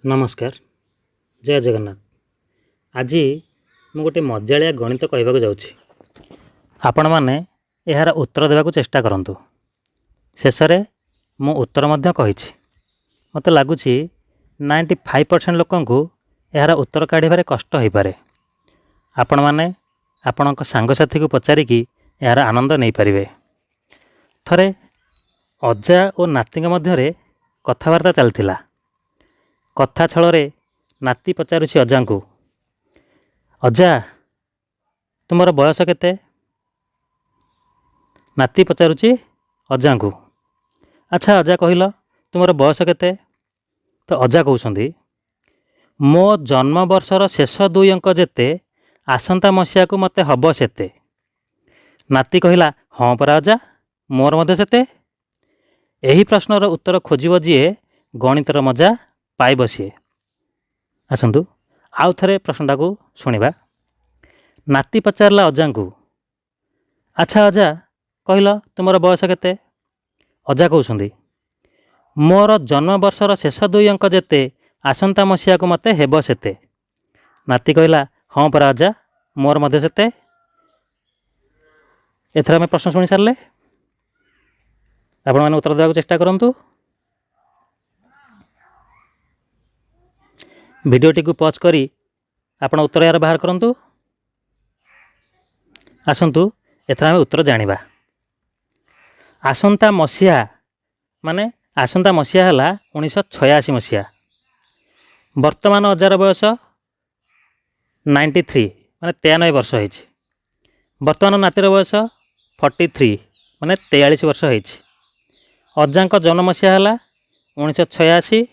नमस्कार जय जगन्नाथ। आज मु गोटे मजालिया गणित कहवाक जाऊँगी। आपण मैंने यार उत्तर देवाक चेष्टा करंतु। शेष में मु उत्तर मध्य कही मत लगुच 95% लोक यार उत्तर काढ़ कष्ट हो पारे। आपण मैंने आपण सांगसाथी को पचारिकी यार आनंद नहीं पारे। थरे अजा और नाती मध्य कथबार्ता चलता। कथा छल नाती पचारुछि अजा को, अजा तुमर बयस केते? नाती पचारुछि अजा को, अच्छा अजा कहल तुमर बयस केते? तो अजा कहउछंदी मो जन्म वर्षर शेष 2 अंक जेते आसंता मसीहा को मते हब सेते। नाती कहला हाँ परा अजा मोर मध्य सेते। एही प्रश्नर उत्तर खोजिब जीए गणितर मजा पाई बसीए। आसतु आउ थे प्रश्नटा को शुणा। नाती पचारला अजा को, अच्छा अजा कहल तुमर बयस केते? अजा कहउछंदी मोर जन्म वर्षर शेष 2 अंक जेते आसंता मसीहा को मते हेब सेते। नाती कहला हाँ परा अजा मोर मध्य सेते। एथर आम प्रश्न शुणी सारे आपण मैंने उत्तर देवाक चेष्टा करंतु। भिडियोटी को पॉज करी आपण उत्तर यार बाहर करंतु। आसंतु एथर आम उत्तर जानिबा। आसंता मसीहा माने आसंता मसीहा हला 1986 मसीहा। वर्तमान अजार बयस 93 माने 93 वर्ष होइछि। वर्तमान नातीर बयस 43 माने 43 वर्ष होइछि। अजांक जन्म मसीहा हला 1986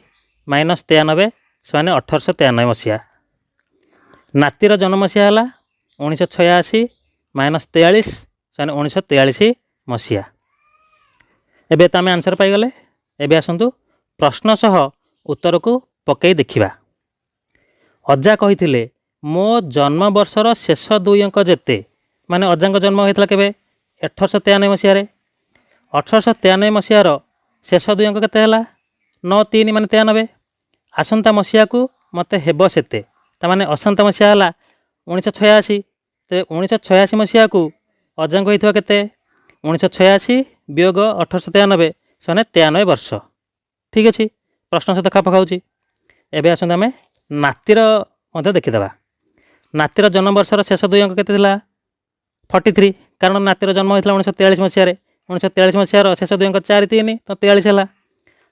माइनस 93 से 1893 मसीहा। नातीर जन्म मसीहा हला 1986 माइनस 43 से 1943 मसीहा। एबे तो आम आंसर पाईगले। एबे आसतु प्रश्न सह उत्तर को पकई देखिबा। अजा कहिथिले मो जन्म वर्षर शेष 2 अंक जेते माने अजांक जन्म होइतला केबे 1893 मसीहा रे। 1893 मसीहार शेष 2 अंक केते हला 93 माने 93। आसंता मसीहा को मते हेब सेते तामाने असंता मसीहा हला 1986। ते 1986 मसीहा को अजांक होइथवा केते 1986 वियोग 1893 से 93 वर्ष। ठीक अच्छे प्रश्न सहित खाप खाऊँगी। एबे आसंतु आमे नातीर मध्य देखिदेबा। नातीर जन्म वर्षर शेष 2 अंक केते थिला 43 कारण नातीर जन्म होइतला 1943 मसीहा। 1943 मसीहार शेष 2 अंक 4 3 तो 43 है।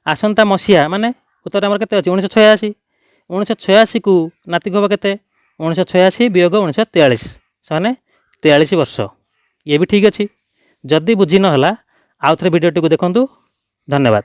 आसंता मसीहा माने उत्तर आमर केते अछि 1986। 1986 को नाती को केते 1986 वियोग 1943 से 43 वर्ष। ये भी ठीक अच्छी। जदि बुझी नहला आउ थे वीडियोटी को देखंतु। धन्यवाद।